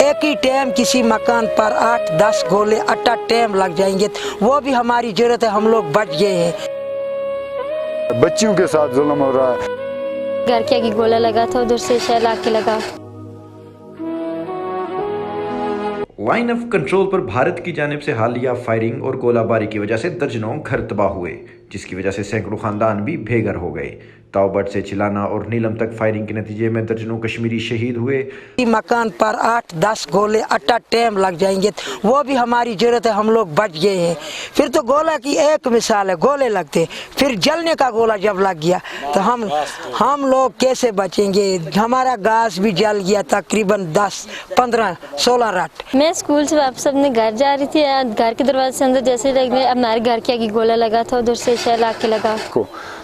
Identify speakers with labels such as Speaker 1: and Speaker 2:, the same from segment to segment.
Speaker 1: एक ही टाइम किसी मकान पर 8-10 गोले अट्टा टाइम लग जाएंगे, वो भी हमारी जरूरत है, हम लोग बच गए हैं।
Speaker 2: बच्चियों के साथ जुल्म हो रहा है।
Speaker 3: घर के आगे गोला लगा था, उधर से शैल आके लगा।
Speaker 4: लाइन ऑफ कंट्रोल पर भारत की जानिब से हालिया फायरिंग और गोलाबारी की वजह से दर्जनों घर तबाह हुए, जिसकी वजह से सैकड़ों खानदान भी बेघर हो गए। ताओबट से चिलाना और नीलम तक फायरिंग के नतीजे में दर्जनों कश्मीरी शहीद हुए।
Speaker 1: मकान पर 8-10 गोले अट्टा टाइम लग जाएंगे, वो भी हमारी जरूरत है, हम लोग बच गए हैं। फिर तो गोला की एक मिसाल है, गोले लगते, फिर जलने का गोला जब लग गया तो हम लोग कैसे बचेंगे? हमारा घास भी जल गया, तकरीबन 10-15-16 रट।
Speaker 3: मैं स्कूल से वापस अपने घर जा रही थी, घर के दरवाजे से अंदर जैसे लगने, हमारे घर के आगे गोला लगा था, उधर से शैल आके लगा।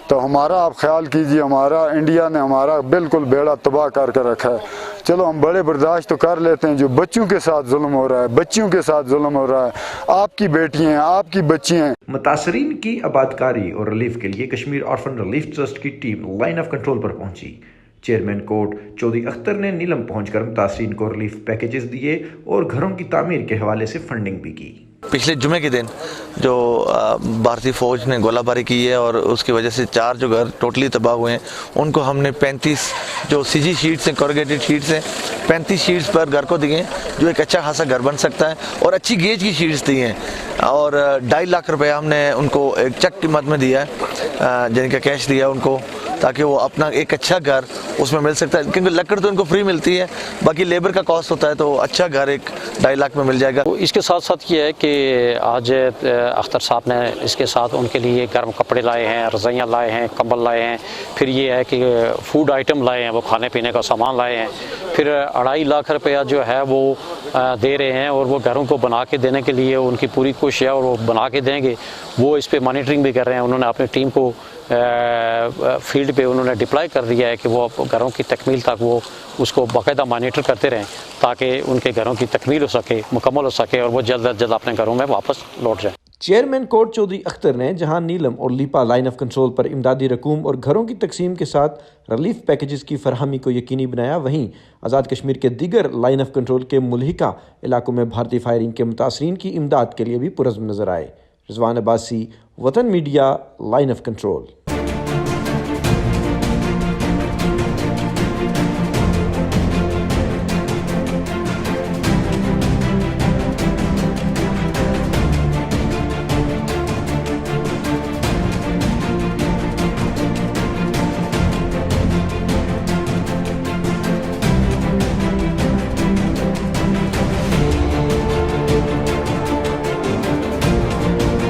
Speaker 2: तो हमारा आप ख्याल कीजिए, हमारा इंडिया ने हमारा बिल्कुल बेड़ा तबाह करके रखा है। चलो हम बड़े बर्दाश्त तो कर लेते हैं, जो बच्चों के साथ जुल्म हो रहा है, बच्चियों के साथ जुल्म हो रहा है, आपकी बेटियां हैं, आपकी बच्ची हैं।
Speaker 4: मुतासरीन की आबादकारी और रिलीफ के लिए कश्मीर ऑर्फन रिलीफ ट्रस्ट की टीम लाइन ऑफ कंट्रोल पर पहुंची। चेयरमैन कोर्ट चौधरी अख्तर ने नीलम पहुंचकर मुतासरीन को रिलीफ पैकेजेस दिए और घरों की तामीर के हवाले से फंडिंग भी की।
Speaker 5: पिछले जुमे के दिन जो भारतीय फ़ौज ने गोलाबारी की है और उसकी वजह से 4 जो घर टोटली तबाह हुए हैं, उनको हमने 35 जो सीजी शीट्स हैं, कॉर्गेटेड शीट्स हैं, 35 शीट्स पर घर को दिए, जो एक अच्छा खासा घर बन सकता है, और अच्छी गेज की शीट्स दी हैं। और 2.5 लाख रुपया हमने उनको एक चेक की मद में दिया है, जिनका कैश दिया उनको, ताकि वो अपना एक अच्छा घर उसमें मिल सकता है, क्योंकि लकड़ तो इनको फ्री मिलती है, बाकी लेबर का कॉस्ट होता है, तो अच्छा घर एक 2.5 लाख में मिल जाएगा।
Speaker 6: इसके साथ साथ ये है कि आज अख्तर साहब ने इसके साथ उनके लिए गर्म कपड़े लाए हैं, रज़ाइयाँ लाए हैं, कंबल लाए हैं, फिर ये है कि फूड आइटम लाए हैं, वो खाने पीने का सामान लाए हैं, फिर 2.5 लाख रुपया जो है वो दे रहे हैं, और वो घरों को बना के देने के लिए उनकी पूरी कोशिश है, और वो बना के देंगे। वो इस पर मॉनिटरिंग भी कर रहे हैं, उन्होंने अपनी टीम को फील्ड पे उन्होंने डिप्लॉय कर दिया है कि वो घरों की तकमील तक वो उसको बाकायदा मॉनिटर करते रहें, ताकि उनके घरों की तकमील हो सके, मुकम्मल हो सके, और वो जल्द अज जल्द अपने घरों में वापस लौट जाए।
Speaker 4: चेयरमैन कोर्ट चौधरी अख्तर ने जहां नीलम और लीपा लाइन ऑफ कंट्रोल पर इमदादी रकूम और घरों की तकसीम के साथ रिलीफ पैकेजेस की फरहमी को यकीनी बनाया, वहीं आज़ाद कश्मीर के दीगर लाइन ऑफ कंट्रोल के मुल्हिका इलाकों में भारतीय फायरिंग के मुतासरीन की इमदाद के लिए भी पुरज़्म नजर आए। रिजवान अब्बासी, वतन मीडिया, लाइन ऑफ कंट्रोल।